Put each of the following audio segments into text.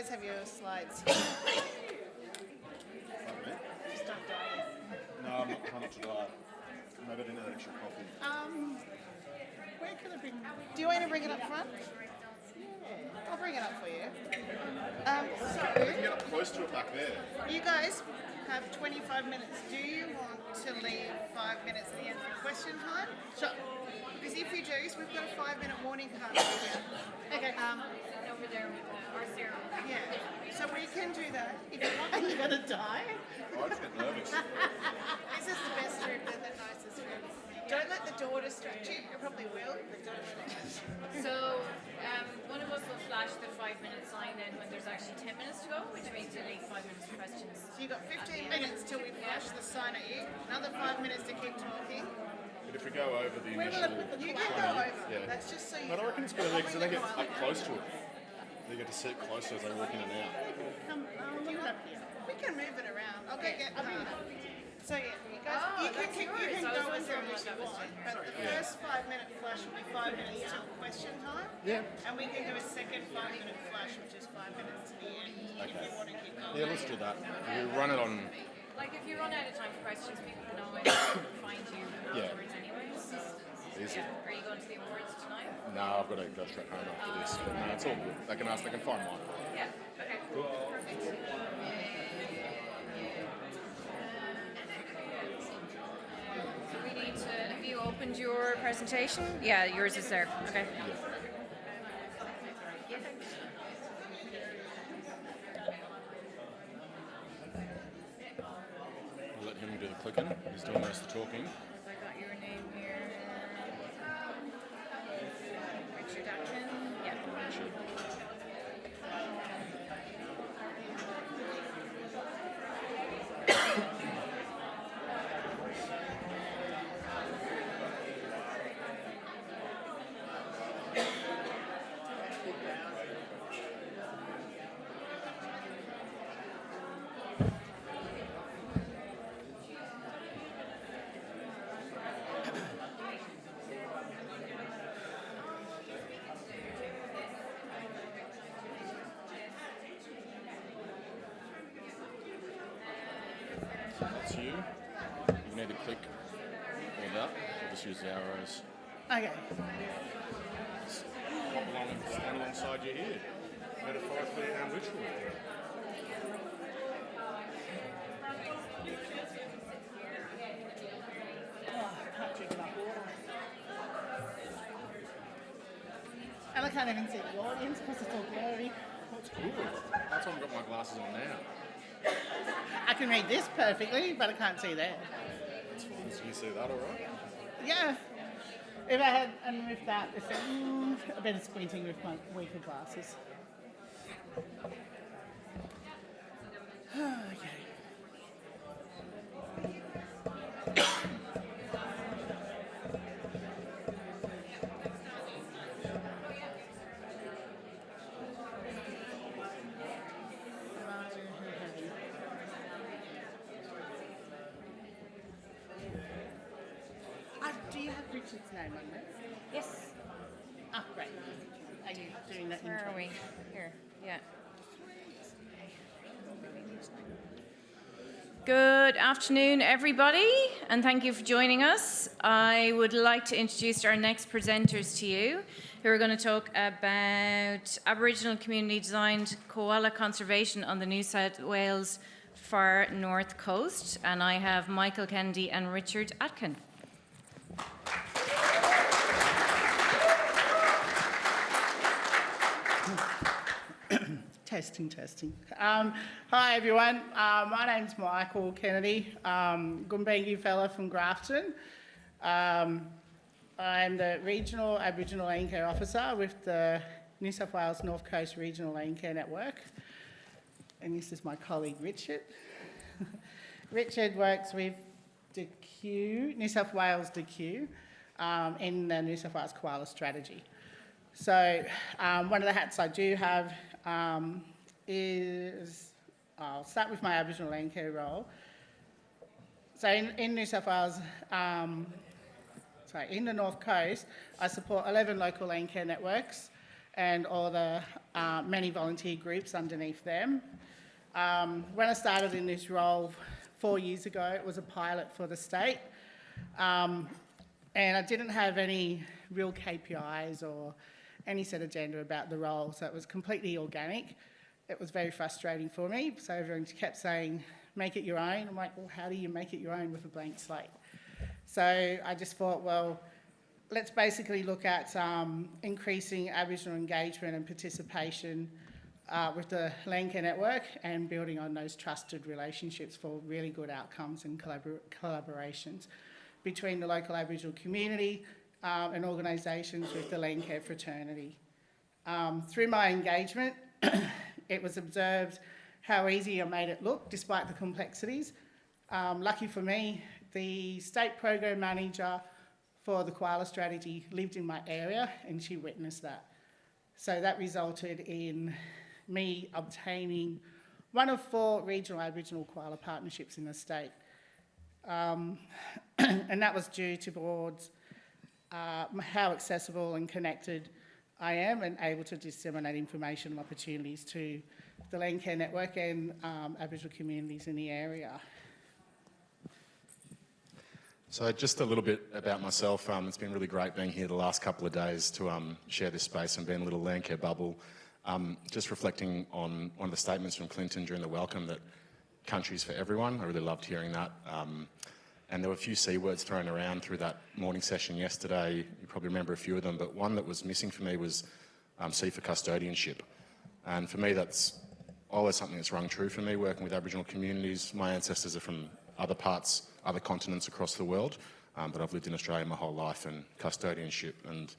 guys have your slides? Just don't die. No, I'm not trying not to die. Maybe I didn't have extra coffee. Where can I bring? Do you want to bring it up front? Yeah, I'll bring it up for you. You So, can get up close to it back there. you guys have 25 minutes. Do you want to leave 5 minutes at the end for question time? Sure. Because if you do, we've got a 5-minute warning card for you. Okay. Over there with our serum. Yeah. So we can do that if you want. Are you going to die? Oh, I just get nervous. This is the best room, the nicest room. Don't let the door distract you. It probably will, but don't let it. So one of us will flash the 5-minute sign then when there's actually 10 minutes to go, which means you leave 5 minutes for questions. So you've got 15 minutes till we flash the sign at you. Another 5 minutes to keep talking. But if we go over the Where will initial... it put the You can go over. Yeah. That's just so you But I reckon it's better I'll because bring they get the up koala. close to it. They get to sit closer as they walk in and out. Come, look it up here. We can move it around. I'll go get So yeah, you guys, Oh, you can, that's you yours. can I was go as wondering long as what you that was want, doing. but the first 5-minute flash will be 5 minutes till question time. Yeah. And we can do a second 5-minute flash, which is 5 minutes to the end, if you want to keep going. Yeah, let's do that. We run it on... Like if you run out of time for questions, people can always find you Yeah. afterwards anyways. Easy. Yeah. Are you going to the awards tonight? No, I've got to go straight home after this. But no, it's all good. They can ask, they can find mine. Yeah. Okay. Perfect. So we need to. Have you opened your presentation? Yeah, yours is there. Okay. I'll let him do the clicking. He's doing most of the talking. I got your name here. Richard Atkin. Yeah. That's you. You need to click all that. We'll just use the arrows. Okay. Hop along and stand alongside you here. Metaphorically and literally. Can't drink enough water. And I can't even see the audience because it's all blurry. That's good. That's why I've got my glasses on now. I can read this perfectly, but I can't see that. That's fine. So you see that all right? Yeah. If I had, and with that, it's a bit of squinting with my weaker glasses. Okay. Do you have Richard's name on this? Yes. Ah, great. Are you doing that Where intro? are we? Here. Yeah. Good afternoon, everybody, and thank you for joining us. I would like to introduce our next presenters to you, who are going to talk about Aboriginal community designed koala conservation on the New South Wales far north coast. And I have Michael Kennedy and Richard Atkin. Testing. Hi everyone, my name's Michael Kennedy, Gumbaynggirr fella from Grafton. I'm the Regional Aboriginal Landcare Officer with the New South Wales North Coast Regional Landcare Network. And this is my colleague Richard. Richard works with DQ, New South Wales DQ, in the New South Wales Koala strategy. So one of the hats I do have is, I'll start with my Aboriginal Landcare role. So in New South Wales, in the North Coast, I support 11 local landcare networks and all the many volunteer groups underneath them. When I started in this role 4 years ago, it was a pilot for the state, and I didn't have any real KPIs or any set agenda about the role, so it was completely organic. It was very frustrating for me, so everyone kept saying, make it your own. I'm like, well, how do you make it your own with a blank slate? So I just thought, well, let's basically look at increasing Aboriginal engagement and participation with the Landcare network and building on those trusted relationships for really good outcomes and collaborations between the local Aboriginal community and organisations with the Landcare fraternity. Through my engagement, it was observed how easy I made it look despite the complexities. Lucky for me, the state program manager for the Koala strategy lived in my area and she witnessed that. So that resulted in me obtaining one of 4 regional Aboriginal Koala partnerships in the state. And that was due towards how accessible and connected I am and able to disseminate information and opportunities to the Landcare network and Aboriginal communities in the area. So just a little bit about myself. It's been really great being here the last couple of days to share this space and be in a little Landcare bubble. Just reflecting on one of the statements from Clinton during the welcome that country's for everyone. I really loved hearing that. And there were a few C words thrown around through that morning session yesterday. You probably remember a few of them, but one that was missing for me was C for custodianship. And for me, that's always something that's rung true for me, working with Aboriginal communities. My ancestors are from other parts, other continents across the world, but I've lived in Australia my whole life, and custodianship and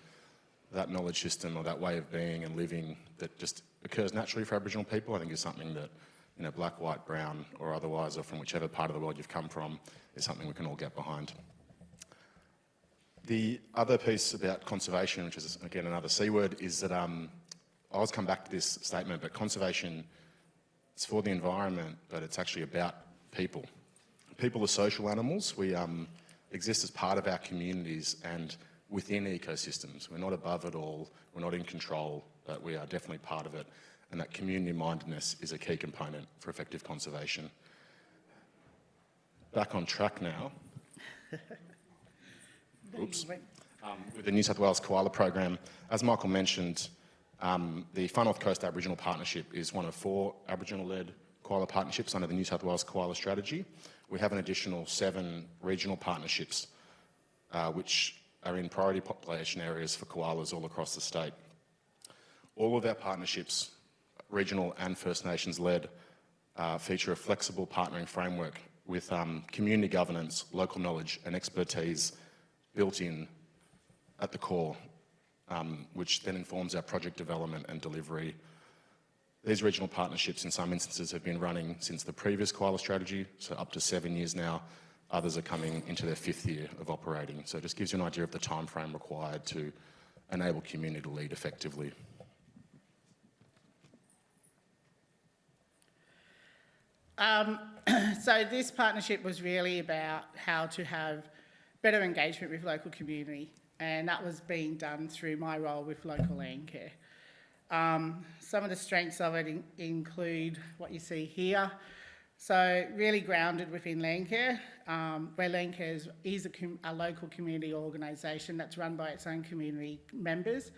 that knowledge system or that way of being and living that just occurs naturally for Aboriginal people, I think is something that, you know, black, white, brown or otherwise, or from whichever part of the world you've come from, is something we can all get behind. The other piece about conservation, which is again another C word, is that I always come back to this statement, but conservation, it's for the environment, but it's actually about people. People are social animals. We exist as part of our communities and within ecosystems. We're not above it all, we're not in control, but we are definitely part of it. And that community mindedness is a key component for effective conservation. Back on track now. Oops. With the New South Wales Koala program, as Michael mentioned, the Far North Coast Aboriginal Partnership is one of 4 Aboriginal-led koala partnerships under the New South Wales Koala strategy. We have an additional 7 regional partnerships, which are in priority population areas for koalas all across the state. All of our partnerships, regional and First Nations led, feature a flexible partnering framework with community governance, local knowledge and expertise built in at the core, which then informs our project development and delivery. These regional partnerships in some instances have been running since the previous koala strategy, so up to 7 years now. Others are coming into their 5th year of operating. So it just gives you an idea of the time frame required to enable community to lead effectively. So this partnership was really about how to have better engagement with local community, and that was being done through my role with local Landcare. Some of the strengths of it include what you see here. So really grounded within Landcare, where Landcare is a local community organisation that's run by its own community members,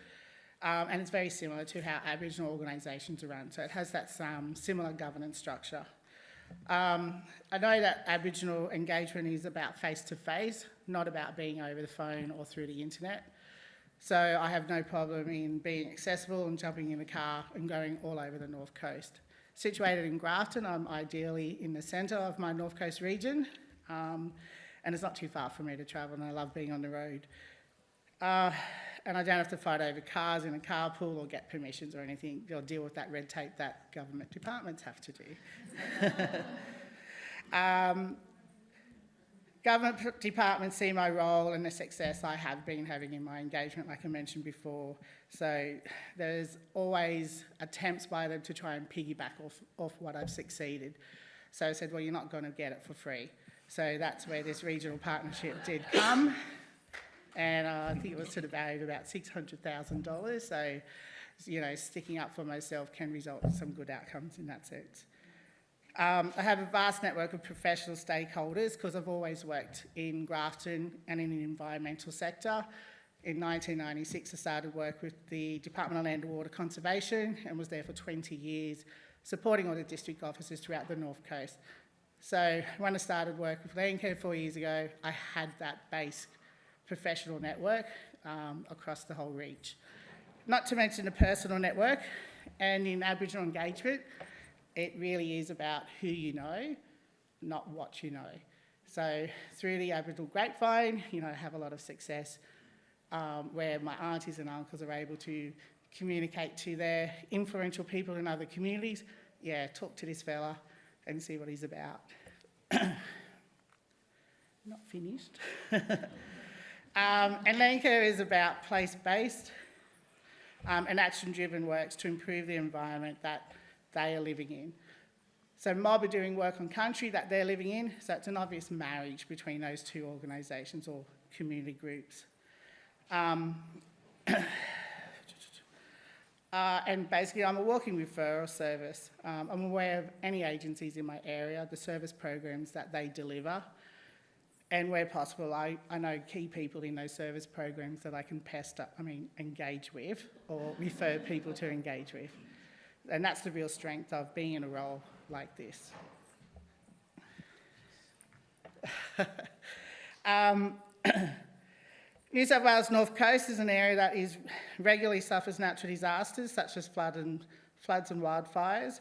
and it's very similar to how Aboriginal organisations are run. So it has that similar governance structure. I know that Aboriginal engagement is about face-to-face, not about being over the phone or through the internet. So I have no problem in being accessible and jumping in a car and going all over the North Coast. Situated in Grafton, I'm ideally in the centre of my North Coast region, and it's not too far for me to travel, and I love being on the road. And I don't have to fight over cars in a carpool or get permissions or anything, or deal with that red tape that government departments have to do. Government departments see my role and the success I have been having in my engagement, like I mentioned before. So there's always attempts by them to try and piggyback off what I've succeeded. So I said, well, you're not going to get it for free. So that's where this regional partnership did come. And I think it was to the value of about $600,000. So you know, sticking up for myself can result in some good outcomes in that sense. I have a vast network of professional stakeholders because I've always worked in Grafton and in the environmental sector. In 1996, I started work with the Department of Land and Water Conservation and was there for 20 years, supporting all the district offices throughout the North Coast. So when I started work with Landcare 4 years ago, I had that base professional network across the whole reach. Not to mention a personal network, and in Aboriginal engagement, it really is about who you know, not what you know. So through the Aboriginal grapevine, you know, I have a lot of success where my aunties and uncles are able to communicate to their influential people in other communities. Yeah, talk to this fella and see what he's about. Not finished. And Landcare is about place-based and action-driven works to improve the environment that they are living in. So Mob are doing work on country that they're living in, so it's an obvious marriage between those two organisations or community groups. And basically I'm a walking referral service. I'm aware of any agencies in my area, the service programs that they deliver, and where possible I know key people in those service programs that I can engage with or refer people to engage with. And that's the real strength of being in a role like this. New South Wales North Coast is an area that regularly suffers natural disasters such as floods and wildfires.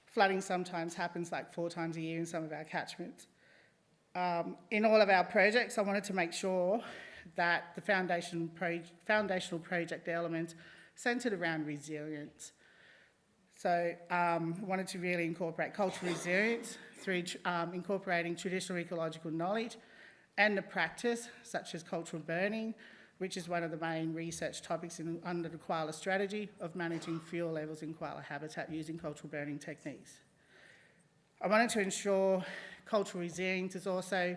Flooding sometimes happens like 4 times a year in some of our catchments. In all of our projects, I wanted to make sure that the foundational project elements centred around resilience. So I wanted to really incorporate cultural resilience through incorporating traditional ecological knowledge and the practice, such as cultural burning, which is one of the main research topics under the Koala strategy of managing fuel levels in koala habitat using cultural burning techniques. I wanted to ensure cultural resilience is also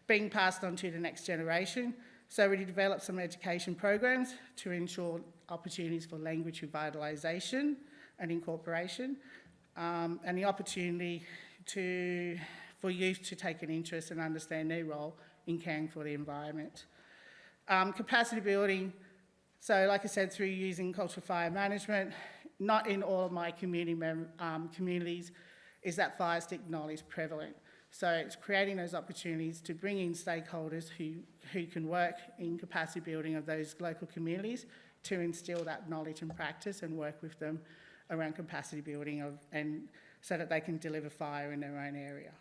being passed on to the next generation, so we developed some education programs to ensure opportunities for language revitalisation and incorporation, and the opportunity for youth to take an interest and understand their role in caring for the environment. Capacity building, so like I said, through using cultural fire management, not in all of my communities is that fire stick knowledge prevalent. So it's creating those opportunities to bring in stakeholders who can work in capacity building of those local communities to instil that knowledge and practice and work with them around capacity building and so that they can deliver fire in their own area.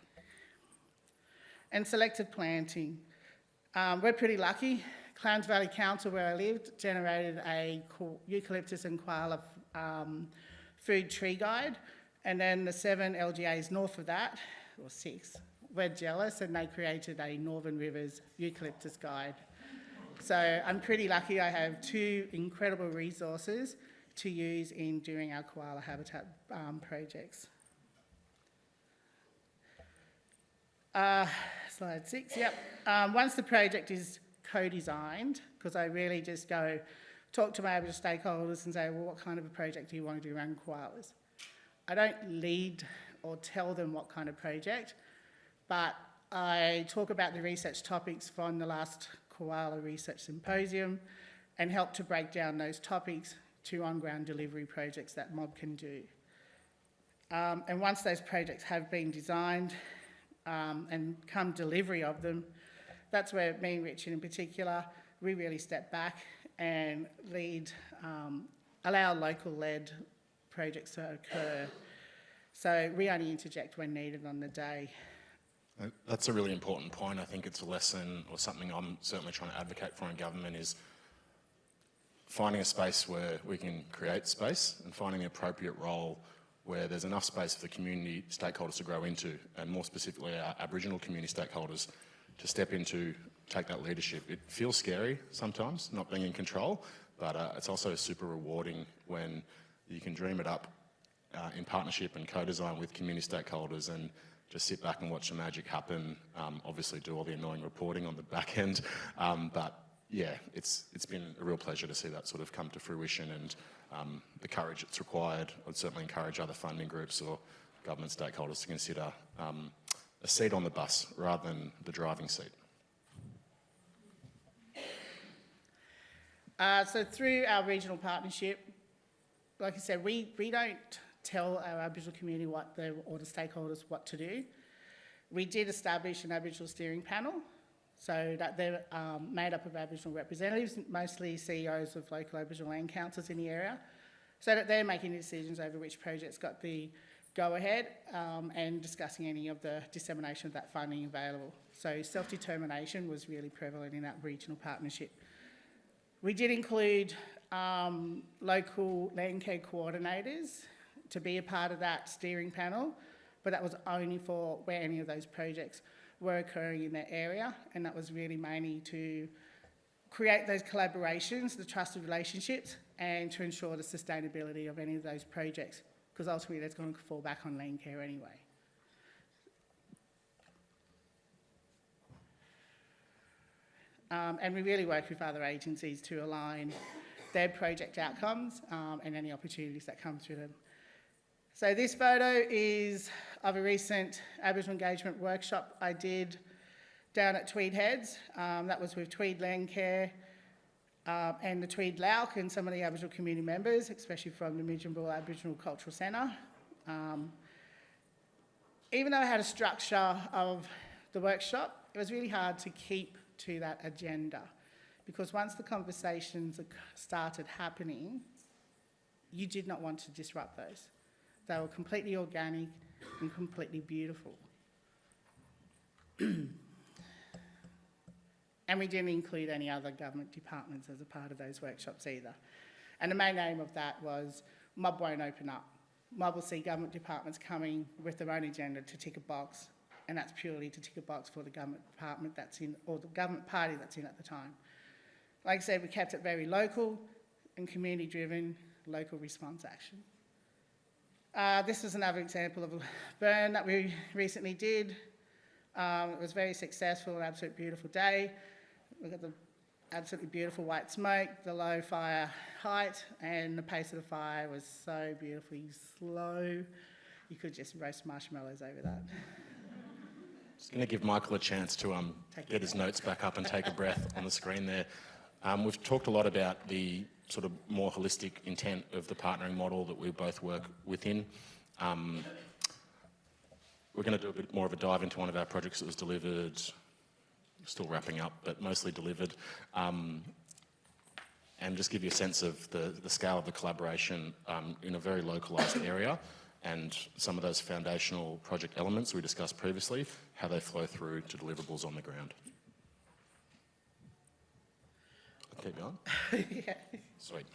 And selective planting. We're pretty lucky. Clowns Valley Council, where I lived, generated a eucalyptus and koala food tree guide, and then the 7 LGAs north of that, or 6, were jealous and they created a Northern Rivers eucalyptus guide. So I'm pretty lucky I have 2 incredible resources to use in doing our koala habitat projects. Slide 6, yep. Once the project is co-designed, because I really just go talk to my Aboriginal stakeholders and say, well, what kind of a project do you want to do around koalas? I don't lead or tell them what kind of project, but I talk about the research topics from the last Koala Research Symposium and help to break down those topics to on-ground delivery projects that Mob can do. And once those projects have been designed and come delivery of them, that's where me and Richard in particular, we really step back and lead, allow local-led projects to occur. So we only interject when needed on the day. That's a really important point. I think it's a lesson or something I'm certainly trying to advocate for in government is finding a space where we can create space and finding the appropriate role where there's enough space for the community stakeholders to grow into, and more specifically our Aboriginal community stakeholders to step into, take that leadership. It feels scary sometimes, not being in control, but it's also super rewarding when you can dream it up in partnership and co-design with community stakeholders and just sit back and watch the magic happen. Obviously do all the annoying reporting on the back end, but yeah, it's been a real pleasure to see that sort of come to fruition, and the courage it's required. I'd certainly encourage other funding groups or government stakeholders to consider a seat on the bus rather than the driving seat. So through our regional partnership, like I said, we don't tell our Aboriginal community or the stakeholders what to do. We did establish an Aboriginal steering panel, so that they're made up of Aboriginal representatives, mostly CEOs of local Aboriginal land councils in the area, so that they're making decisions over which projects got the go-ahead and discussing any of the dissemination of that funding available. So self-determination was really prevalent in that regional partnership. We did include local Landcare coordinators to be a part of that steering panel, but that was only for where any of those projects were occurring in their area, and that was really mainly to create those collaborations, the trusted relationships, and to ensure the sustainability of any of those projects, because ultimately that's going to fall back on Landcare anyway. And we really work with other agencies to align their project outcomes and any opportunities that come through them. So this photo is of a recent Aboriginal engagement workshop I did down at Tweed Heads. That was with Tweed Landcare and the Tweed Lauk and some of the Aboriginal community members, especially from the Midginbul Aboriginal Cultural Centre. Even though I had a structure of the workshop, it was really hard to keep to that agenda, because once the conversations started happening, you did not want to disrupt those. They were completely organic and completely beautiful. And we didn't include any other government departments as a part of those workshops either. And the main aim of that was mob won't open up. Mob will see government departments coming with their own agenda to tick a box, and that's purely to tick a box for the government department that's in, or the government party that's in at the time. Like I said, we kept it very local and community-driven, local response action. This is another example of a burn that we recently did. It was very successful, an absolute beautiful day. We've got the absolutely beautiful white smoke, the low fire height, and the pace of the fire was so beautifully slow. You could just roast marshmallows over that. Just going to give Michael a chance to get his notes back up and take a breath on the screen there. We've talked a lot about the sort of more holistic intent of the partnering model that we both work within. We're going to do a bit more of a dive into one of our projects that was delivered, still wrapping up, but mostly delivered, and just give you a sense of the scale of the collaboration in a very localised area, and some of those foundational project elements we discussed previously, how they flow through to deliverables on the ground. I'll keep going. Yeah. Sweet.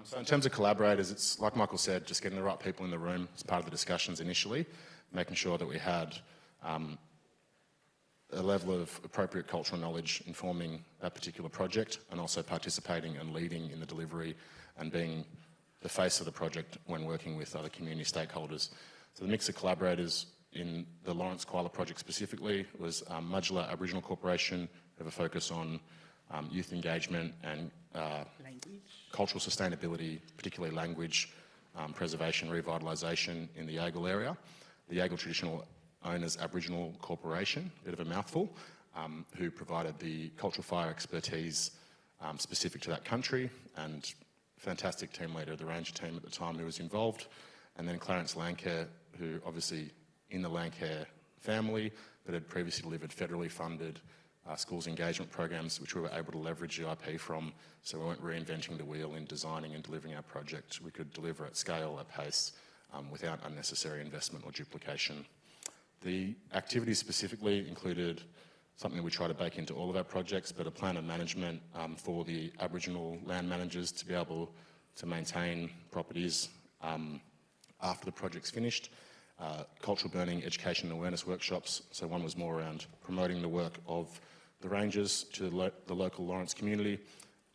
So in terms of collaborators, it's like Michael said, just getting the right people in the room as part of the discussions initially, making sure that we had a level of appropriate cultural knowledge informing that particular project, and also participating and leading in the delivery and being the face of the project when working with other community stakeholders. So the mix of collaborators in the Lawrence Koala project specifically was Mudgela Aboriginal Corporation, who have a focus on youth engagement and cultural sustainability, particularly language preservation, revitalisation in the Yagle area. The Yagle Traditional Owners Aboriginal Corporation, bit of a mouthful, who provided the cultural fire expertise specific to that country, and fantastic team leader, the ranger team at the time who was involved. And then Clarence Landcare, who obviously in the Landcare family, but had previously delivered federally funded schools engagement programs, which we were able to leverage the IP from, so we weren't reinventing the wheel in designing and delivering our project. We could deliver at scale, at pace, without unnecessary investment or duplication. The activities specifically included something that we try to bake into all of our projects, but a plan of management for the Aboriginal land managers to be able to maintain properties after the project's finished. Cultural burning, education and awareness workshops. So one was more around promoting the work of the rangers to the local Lawrence community,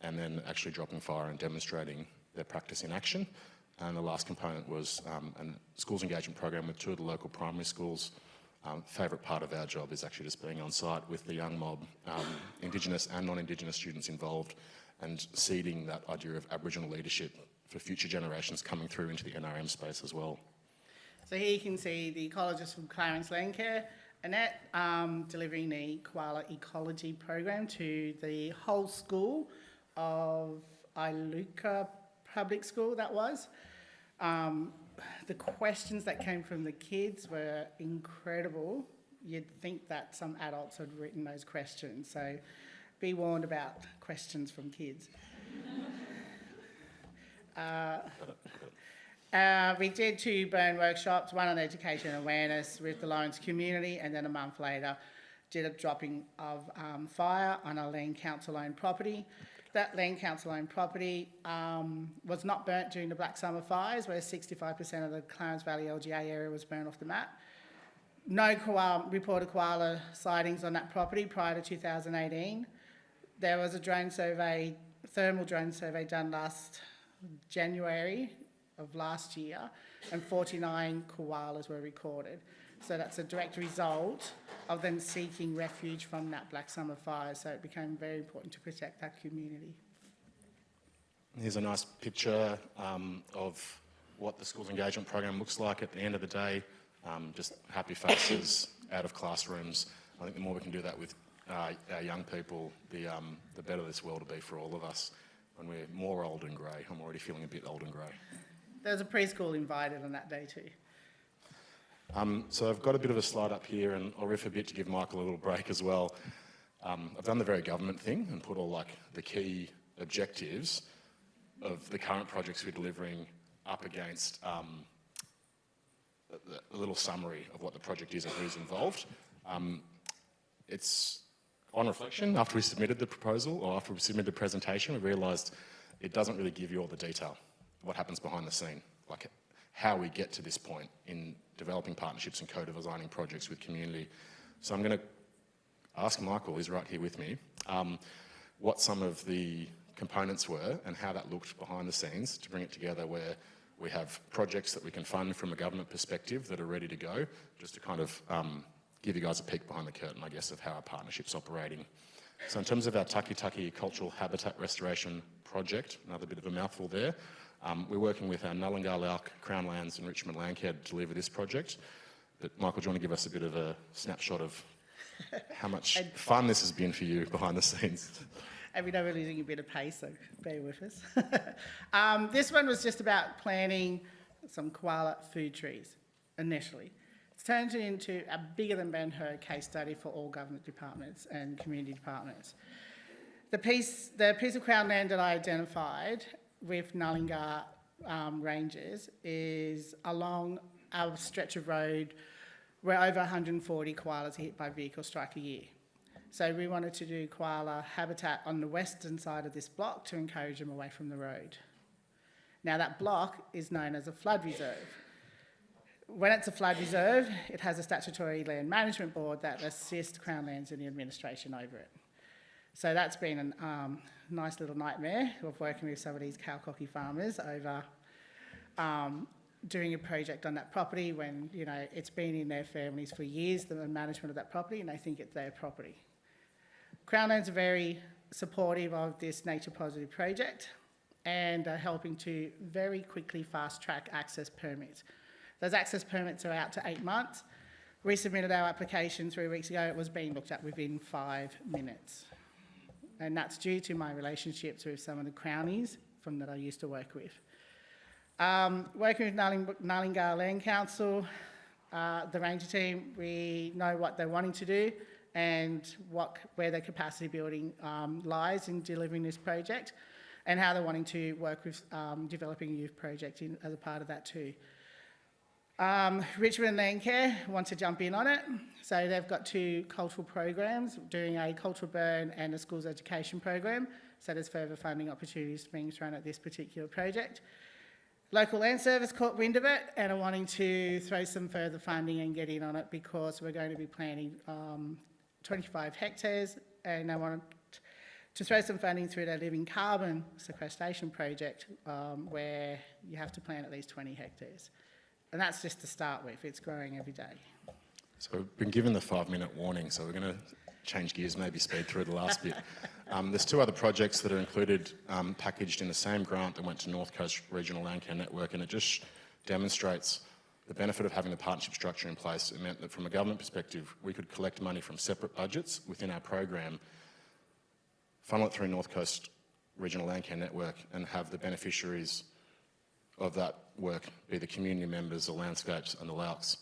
and then actually dropping fire and demonstrating their practice in action. And the last component was a schools engagement program with 2 of the local primary schools Favourite part of our job is actually just being on site with the young mob, Indigenous and non-Indigenous students involved, and seeding that idea of Aboriginal leadership for future generations coming through into the NRM space as well. So here you can see the ecologist from Clarence Landcare, Annette, delivering the koala ecology program to the whole school of Iluka Public School, that was. The questions that came from the kids were incredible. You'd think that some adults had written those questions, so be warned about questions from kids. We did 2 burn workshops, one on education and awareness with the Lawrence community, and then a month later did a dropping of fire on a land council owned property. That land council owned property was not burnt during the Black Summer fires, where 65% of the Clarence Valley LGA area was burnt off the map. No reported koala sightings on that property prior to 2018. There was a drone survey, thermal drone survey done last January of last year, and 49 koalas were recorded. So that's a direct result of them seeking refuge from that Black Summer fire, so it became very important to protect that community. Here's a nice picture of what the school's engagement program looks like at the end of the day. Just happy faces out of classrooms. I think the more we can do that with our young people, the better this world will be for all of us. When we're more old and grey, I'm already feeling a bit old and grey. There was a preschool invited on that day too. So I've got a bit of a slide up here, and I'll riff a bit to give Michael a little break as well. I've done the very government thing and put all like the key objectives of the current projects we're delivering up against a little summary of what the project is and who's involved. It's on reflection, after we submitted the proposal or after we submitted the presentation, we realised it doesn't really give you all the detail, what happens behind the scene, like how we get to this point in developing partnerships and co-designing projects with community. So I'm going to ask Michael, who's right here with me, what some of the components were and how that looked behind the scenes to bring it together, where we have projects that we can fund from a government perspective that are ready to go, just to kind of give you guys a peek behind the curtain, I guess, of how our partnership's operating. So in terms of our Taki Taki Cultural Habitat Restoration Project, another bit of a mouthful there, we're working with our Nullangar, Crown Lands and Richmond Landcare to deliver this project. But Michael, do you want to give us a bit of a snapshot of how much fun this has been for you behind the scenes? And we know we're losing a bit of pace, so bear with us. This one was just about planting some koala food trees, initially. It's turned into a bigger than Ben-Hur case study for all government departments and community departments. The piece of Crown land that I identified with Nullangar Ranges is along our stretch of road where over 140 koalas are hit by vehicle strike a year. So we wanted to do koala habitat on the western side of this block to encourage them away from the road. Now that block is known as a flood reserve. When it's a flood reserve, it has a statutory land management board that assists Crown Lands in the administration over it. So that's been a nice little nightmare of working with some of these cow-cocky farmers over doing a project on that property when, you know, it's been in their families for years, the management of that property, and they think it's their property. Crown Lands are very supportive of this nature positive project and are helping to very quickly fast-track access permits. Those access permits are out to 8 months. We submitted our application 3 weeks ago. It was being looked at within 5 minutes. And that's due to my relationships with some of the Crownies that I used to work with. Working with Nullangar Land Council, the ranger team, we know what they're wanting to do and where their capacity building lies in delivering this project, and how they're wanting to work with developing a youth project as a part of that too. Richmond Landcare wants to jump in on it. So they've got 2 cultural programs, doing a cultural burn and a schools education program. So there's further funding opportunities being thrown at this particular project. Local Land Service caught wind of it and are wanting to throw some further funding and get in on it, because we're going to be planting 25 hectares, and they want to throw some funding through their living carbon sequestration project, where you have to plant at least 20 hectares. And that's just to start with. It's growing every day. So we've been given the 5-minute warning, so we're going to change gears, maybe speed through the last bit. There's 2 other projects that are included, packaged in the same grant that went to North Coast Regional Landcare Network, and it just demonstrates the benefit of having the partnership structure in place. It meant that from a government perspective, we could collect money from separate budgets within our program, funnel it through North Coast Regional Landcare Network, and have the beneficiaries of that work be the community members, the landscapes and the louks.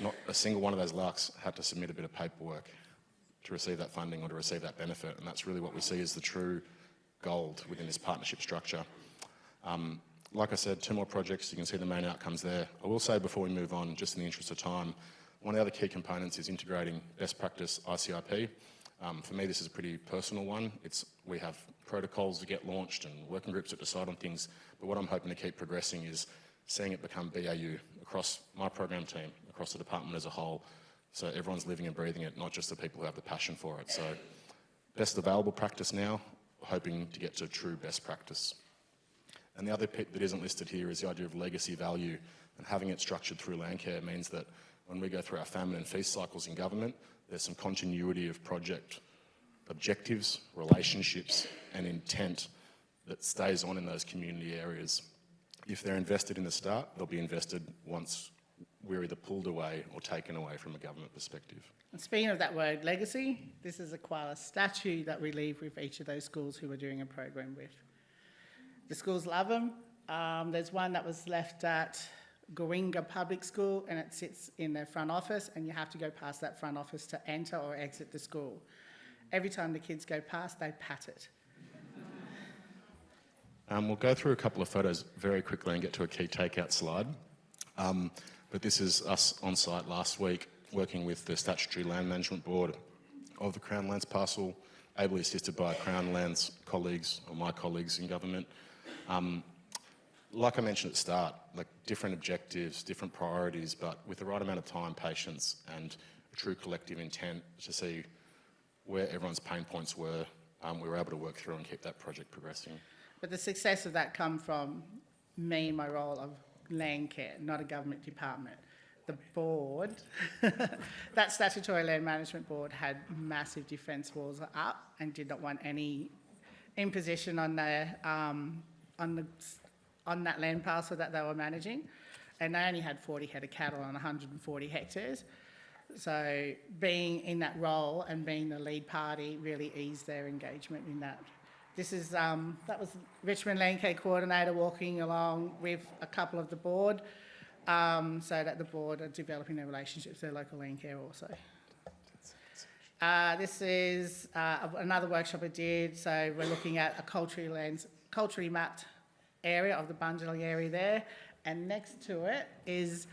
Not a single one of those louks had to submit a bit of paperwork to receive that funding or to receive that benefit, and that's really what we see as the true gold within this partnership structure. Like I said, 2 more projects, you can see the main outcomes there. I will say before we move on, just in the interest of time, one of the other key components is integrating best practice ICIP. For me, this is a pretty personal one. We have protocols that get launched and working groups that decide on things, but what I'm hoping to keep progressing is seeing it become BAU across my program team, across the department as a whole, so everyone's living and breathing it, not just the people who have the passion for it. So best available practice now, hoping to get to true best practice. And the other bit that isn't listed here is the idea of legacy value, and having it structured through Landcare means that when we go through our famine and feast cycles in government, there's some continuity of project objectives, relationships and intent that stays on in those community areas. If they're invested in the start, they'll be invested once we're either pulled away or taken away from a government perspective. And speaking of that word, legacy, this is a Koala statue that we leave with each of those schools who we're doing a program with. The schools love them. There's one that was left at Goringa Public School, and it sits in their front office, and you have to go past that front office to enter or exit the school. Every time the kids go past, they pat it. We'll go through a couple of photos very quickly and get to a key takeout slide. But this is us on site last week, working with the Statutory Land Management Board of the Crown Lands parcel, ably assisted by Crown Lands colleagues, or my colleagues in government. Like I mentioned at the start, like different objectives, different priorities, but with the right amount of time, patience and a true collective intent to see where everyone's pain points were, we were able to work through and keep that project progressing. But the success of that come from me in my role of Landcare, not a government department. The board, that Statutory Land Management Board had massive defence walls up and did not want any imposition on their on that land parcel that they were managing, and they only had 40 head of cattle on 140 hectares. So being in that role and being the lead party really eased their engagement in that. This is that was Richmond Landcare coordinator walking along with a couple of the board, so that the board are developing their relationships with their local Landcare also. This is another workshop I did. So we're looking at a culturally mapped area of the Bundjalung area there, and next to it is,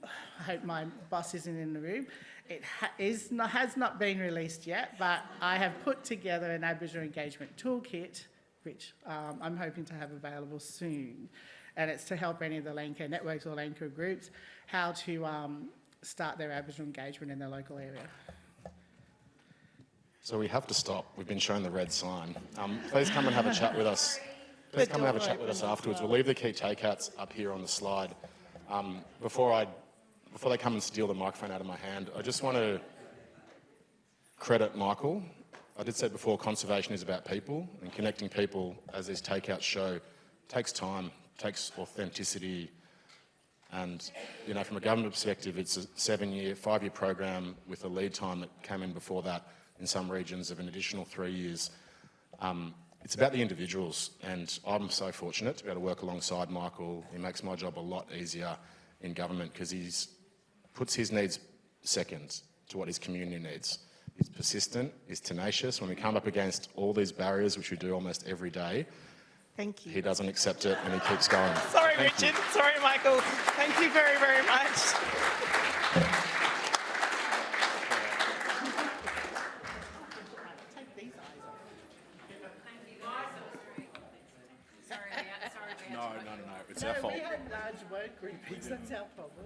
I hope my boss isn't in the room, it has not been released yet, but I have put together an Aboriginal engagement toolkit, which I'm hoping to have available soon, and it's to help any of the Landcare networks or Landcare groups how to start their Aboriginal engagement in their local area. So we have to stop. We've been shown the red sign. Please come and have a chat with us. Please come and have a chat with us afterwards. We'll leave the key takeouts up here on the slide. Before they come and steal the microphone out of my hand, I just want to credit Michael. I did say before, conservation is about people, and connecting people, as these takeouts show, takes time, takes authenticity, and you know, from a government perspective, it's a 5-year program with a lead time that came in before that in some regions of an additional 3 years. It's about the individuals, and I'm so fortunate to be able to work alongside Michael. He makes my job a lot easier in government because he puts his needs second to what his community needs. He's persistent, he's tenacious. When we come up against all these barriers, which we do almost every day, Thank you. he doesn't accept it and he keeps going. Sorry, Thank Richard. you. Sorry, Michael. Thank you very, very much. No, it's our fault. We had large work groupings, that's our problem.